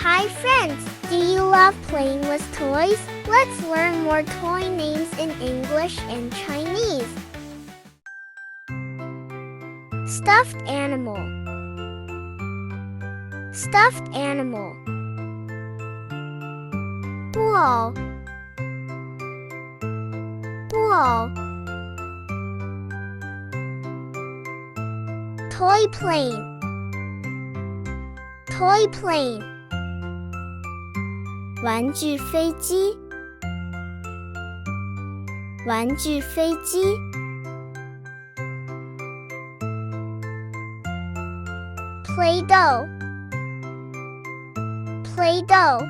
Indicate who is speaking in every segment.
Speaker 1: Hi friends, do you love playing with toys? Let's learn more toy names in English and Chinese. Stuffed animal. Stuffed animal. 布偶，布偶。Toy plane. Toy plane. 玩具飞机，玩具飞机。Play-Doh. Play-Doh.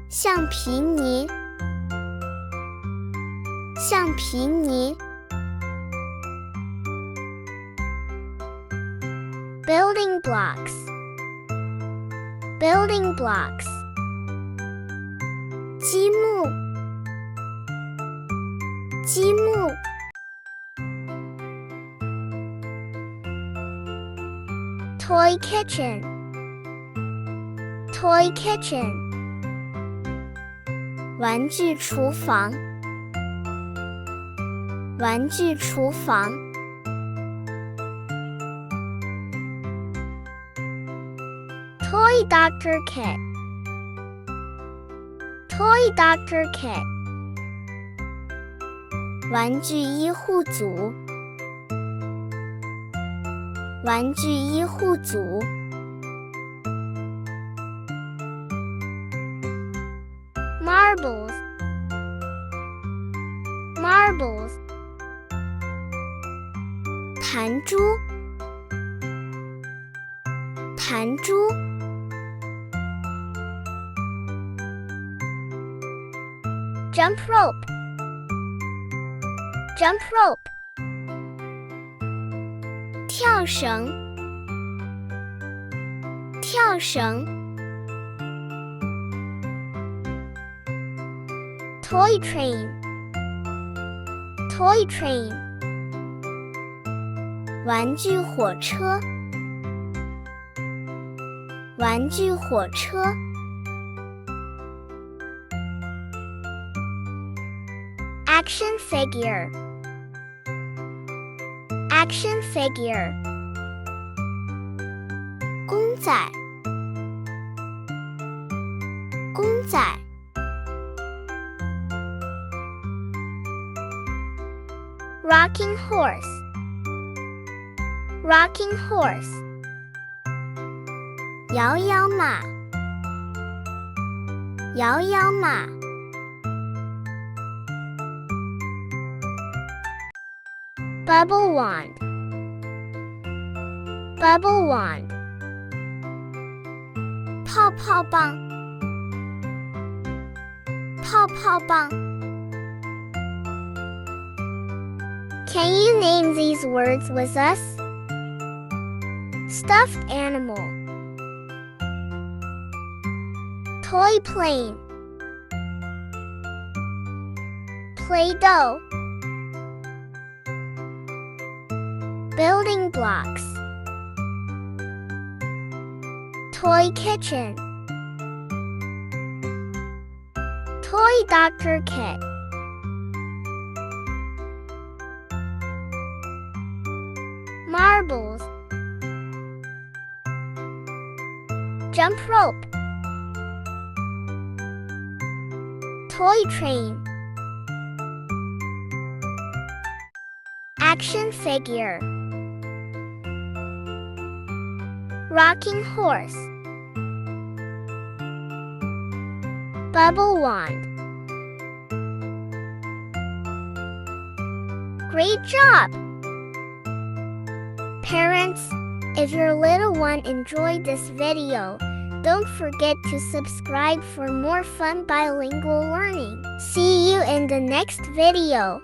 Speaker 1: 橡皮泥，橡皮泥。Building blocks. Building blocks. 积木，积木。Toy kitchen. Toy kitchen. 玩具厨房，玩具厨房。Toy doctor kit. Toy doctor kit. 玩具医护组，玩具医护组。Marbles. Marbles. 弹珠，弹珠。Jump rope. Jump rope. 跳绳，跳绳。Toy train. Toy train. 玩具火车，玩具火车。Action figure. Action figure. 公仔，公仔。Rocking horse. Rocking horse. 摇摇马，摇摇马。Bubble wand. Bubble wand. 泡泡棒，泡泡棒。Can you name these words with us? Stuffed animal. Toy plane. Play-Doh. Building blocks. Toy kitchen. Toy doctor kit. Marbles. Jump rope. Toy train. Action figure. Rocking horse. Bubble wand. Great job! Parents, if your little one enjoyed this video, don't forget to subscribe for more fun bilingual learning. See you in the next video.